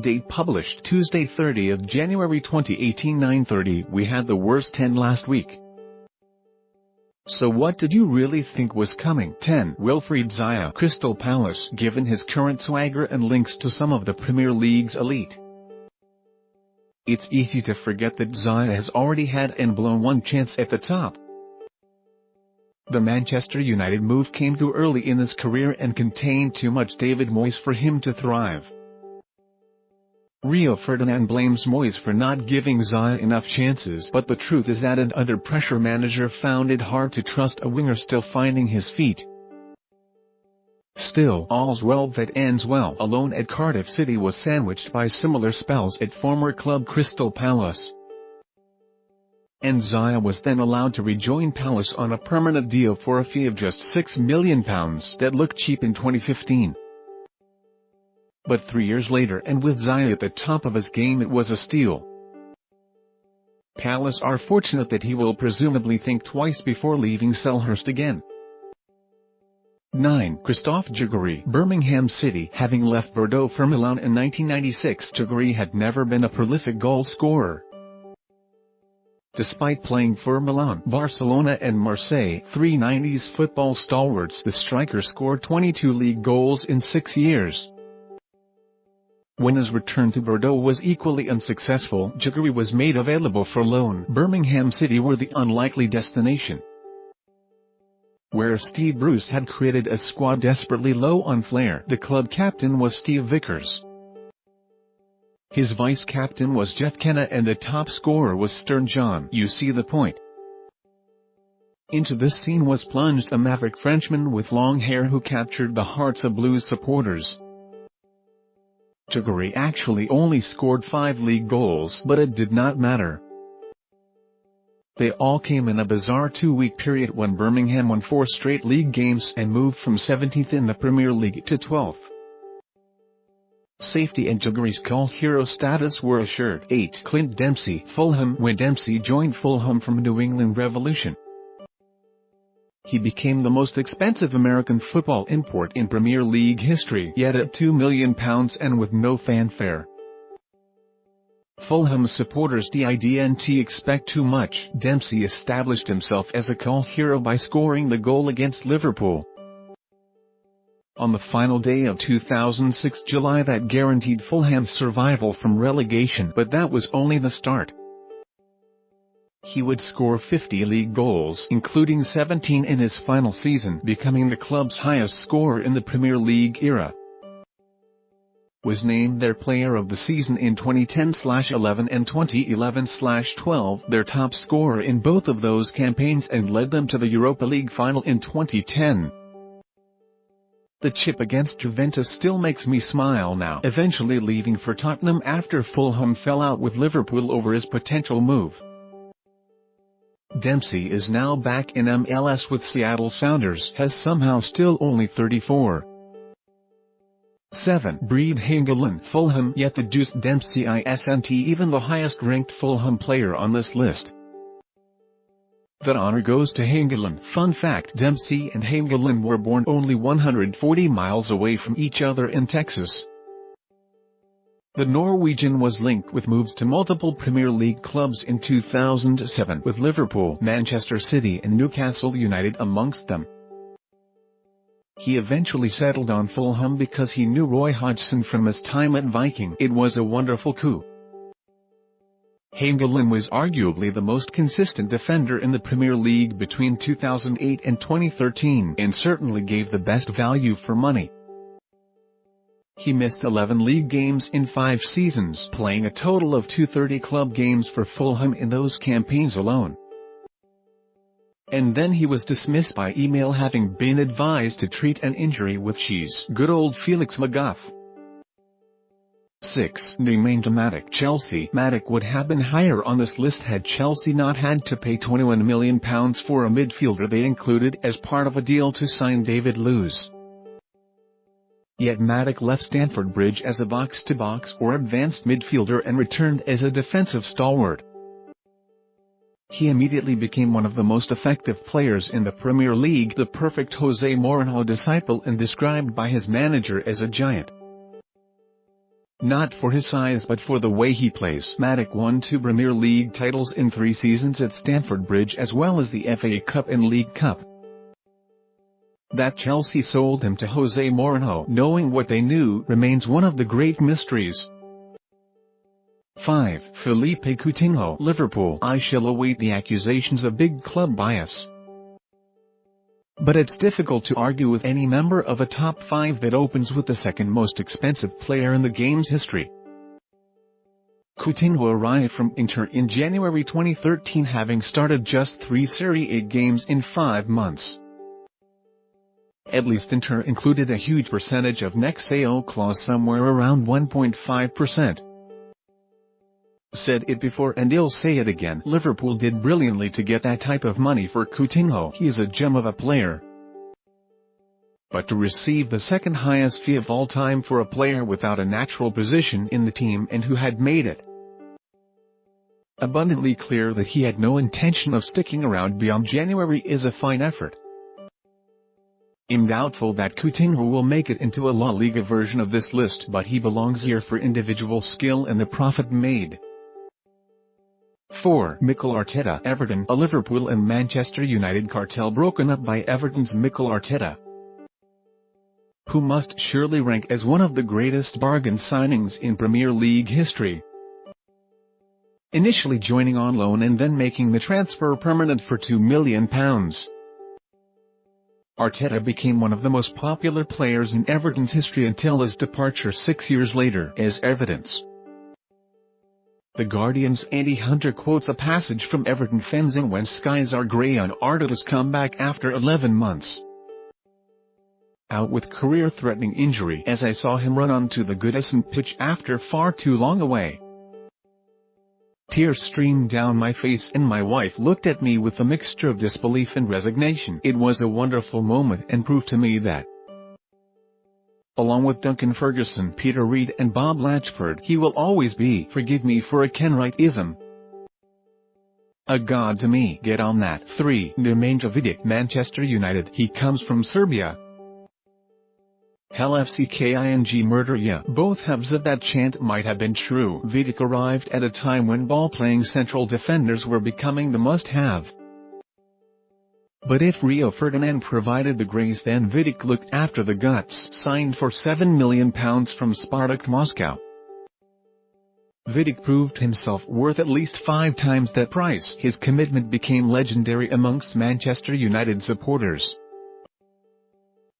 update published Tuesday 30th January 2018 9:30. We had the worst 10 last week. So what did you really think was coming? 10. Wilfried Zaha, Crystal Palace. Given his current swagger and links to some of the Premier League's elite, it's easy to forget that Zaha has already had and blown one chance at the top. The Manchester United move came too early in his career and contained too much David Moyes for him to thrive. Rio Ferdinand blames Moyes for not giving Zaha enough chances, but the truth is that an under-pressure manager found it hard to trust a winger still finding his feet. Still, all's well that ends well. Alone at Cardiff City was sandwiched by similar spells at former club Crystal Palace, and Zaha was then allowed to rejoin Palace on a permanent deal for a fee of just £6 million that looked cheap in 2015. But 3 years later, and with Zaha at the top of his game, it was a steal. Palace are fortunate that he will presumably think twice before leaving Selhurst again. 9. Christophe Dugarry, Birmingham City. Having left Bordeaux for Milan in 1996, Dugarry had never been a prolific goal scorer. Despite playing for Milan, Barcelona and Marseille, three 90s football stalwarts, the striker scored 22 league goals in 6 years. When his return to Bordeaux was equally unsuccessful, Dugarry was made available for loan. Birmingham City were the unlikely destination, where Steve Bruce had created a squad desperately low on flair. The club captain was Steve Vickers, his vice-captain was Jeff Kenna, and the top scorer was Stern John. You see the point. Into this scene was plunged a maverick Frenchman with long hair who captured the hearts of Blues supporters. Dugarry actually only scored 5 league goals, but it did not matter. They all came in a bizarre 2-week period when Birmingham won 4 straight league games and moved from 17th in the Premier League to 12th. Safety and Dugarry's cult hero status were assured. 8. Clint Dempsey, Fulham. When Dempsey joined Fulham from New England Revolution, he became the most expensive American football import in Premier League history, yet at £2 million and with no fanfare. Fulham supporters didn't expect too much. Dempsey established himself as a cult hero by scoring the goal against Liverpool on the final day of 2006 July that guaranteed Fulham's survival from relegation, but that was only the start. He would score 50 league goals, including 17 in his final season, becoming the club's highest scorer in the Premier League era. Was named their player of the season in 2010/11 and 2011/12, their top scorer in both of those campaigns, and led them to the Europa League final in 2010. The chip against Juventus still makes me smile now. Eventually leaving for Tottenham after Fulham fell out with Liverpool over his potential move, Dempsey is now back in MLS with Seattle Sounders, has somehow still only 34. 7. Breed Hingelin, Fulham. Yet the deuce Dempsey isn't even the highest-ranked Fulham player on this list. That honor goes to Hingelin. Fun fact: Dempsey and Hingelin were born only 140 miles away from each other in Texas. The Norwegian was linked with moves to multiple Premier League clubs in 2007, with Liverpool, Manchester City and Newcastle United amongst them. He eventually settled on Fulham because he knew Roy Hodgson from his time at Viking. It was a wonderful coup. Hingelin was arguably the most consistent defender in the Premier League between 2008 and 2013, and certainly gave the best value for money. He missed 11 league games in 5 seasons, playing a total of 230 club games for Fulham in those campaigns alone. And then he was dismissed by email, having been advised to treat an injury with cheese. Good old Felix Magath. 6. Named Matic, Chelsea. Matic would have been higher on this list had Chelsea not had to pay £21 million for a midfielder they included as part of a deal to sign David Luiz. Yet Matic left Stamford Bridge as a box-to-box or advanced midfielder and returned as a defensive stalwart. He immediately became one of the most effective players in the Premier League, the perfect Jose Mourinho disciple, and described by his manager as a giant. Not for his size but for the way he plays. Matic won 2 Premier League titles in 3 seasons at Stamford Bridge as well as the FA Cup and League Cup. That Chelsea sold him to Jose Mourinho, knowing what they knew, remains one of the great mysteries. 5. Philippe Coutinho, Liverpool. I shall await the accusations of big club bias. But it's difficult to argue with any member of a top 5 that opens with the second most expensive player in the game's history. Coutinho arrived from Inter in January 2013, having started just 3 Serie A games in 5 months. At least Inter included a huge percentage of next sale clause, somewhere around 1.5%. Said it before and I'll say it again, Liverpool did brilliantly to get that type of money for Coutinho. He is a gem of a player. But to receive the second highest fee of all time for a player without a natural position in the team and who had made it abundantly clear that he had no intention of sticking around beyond January is a fine effort. I'm doubtful that Coutinho will make it into a La Liga version of this list, but he belongs here for individual skill and the profit made. 4. Mikel Arteta, Everton. A Liverpool and Manchester United cartel broken up by Everton's Mikel Arteta, who must surely rank as one of the greatest bargain signings in Premier League history. Initially joining on loan and then making the transfer permanent for £2 million. Arteta became one of the most popular players in Everton's history until his departure 6 years later, as evidence. The Guardian's Andy Hunter quotes a passage from Everton fans in When Skies Are Grey on Arteta's comeback after 11 months out with career-threatening injury, as I saw him run onto the Goodison pitch after far too long away. Tears streamed down my face and my wife looked at me with a mixture of disbelief and resignation. It was a wonderful moment and proved to me that, along with Duncan Ferguson, Peter Reid and Bob Latchford, he will always be, forgive me for a Kenwrightism, a god to me. Get on that. 3. Nemanja Vidic, Manchester United. He comes from Serbia. LFCKING murder, yeah. Both halves of that chant might have been true. Vidic arrived at a time when ball-playing central defenders were becoming the must-have. But if Rio Ferdinand provided the grace, then Vidic looked after the guts. Signed for £7 million from Spartak Moscow, Vidic proved himself worth at least 5 times that price. His commitment became legendary amongst Manchester United supporters.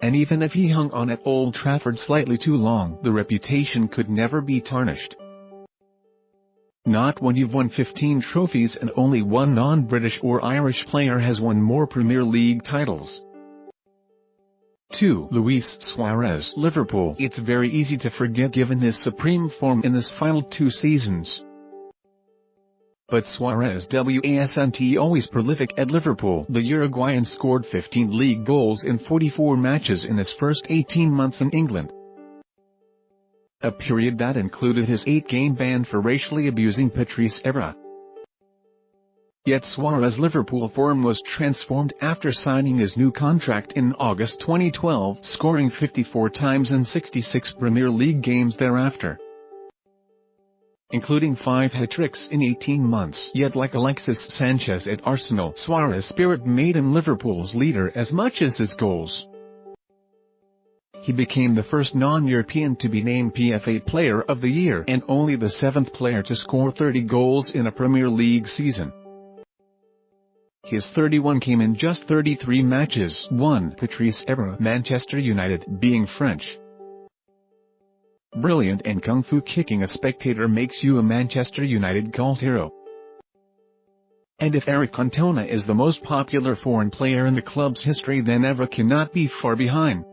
And even if he hung on at Old Trafford slightly too long, the reputation could never be tarnished. Not when you've won 15 trophies and only one non-British or Irish player has won more Premier League titles. 2. Luis Suarez, Liverpool. It's very easy to forget given his supreme form in his final 2 seasons. But Suarez wasn't always prolific at Liverpool. The Uruguayan scored 15 league goals in 44 matches in his first 18 months in England, a period that included his 8-game ban for racially abusing Patrice Evra. Yet Suarez's Liverpool form was transformed after signing his new contract in August 2012, scoring 54 times in 66 Premier League games thereafter, including 5 hat-tricks in 18 months. Yet like Alexis Sanchez at Arsenal, Suarez's spirit made him Liverpool's leader as much as his goals. He became the first non-European to be named PFA Player of the Year and only the 7th player to score 30 goals in a Premier League season. His 31 came in just 33 matches. 1. Patrice Evra, Manchester United. Being French, brilliant and kung fu kicking a spectator makes you a Manchester United cult hero. And if Eric Cantona is the most popular foreign player in the club's history, then Evra cannot be far behind.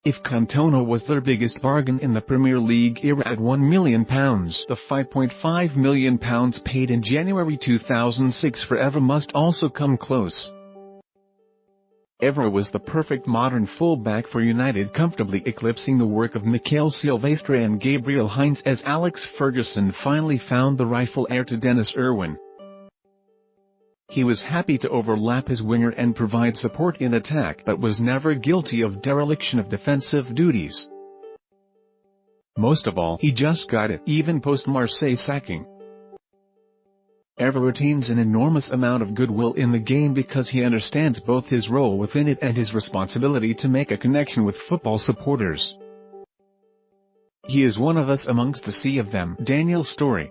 If Cantona was their biggest bargain in the Premier League era at £1 million, the £5.5 million paid in January 2006 for Evra must also come close. Evra was the perfect modern fullback for United, comfortably eclipsing the work of Mikel Silvestre and Gabriel Heinze as Alex Ferguson finally found the rightful heir to Dennis Irwin. He was happy to overlap his winger and provide support in attack, but was never guilty of dereliction of defensive duties. Most of all, he just got it, even post-Marseille sacking. Evra retains an enormous amount of goodwill in the game because he understands both his role within it and his responsibility to make a connection with football supporters. He is one of us amongst a sea of them. Daniel's story.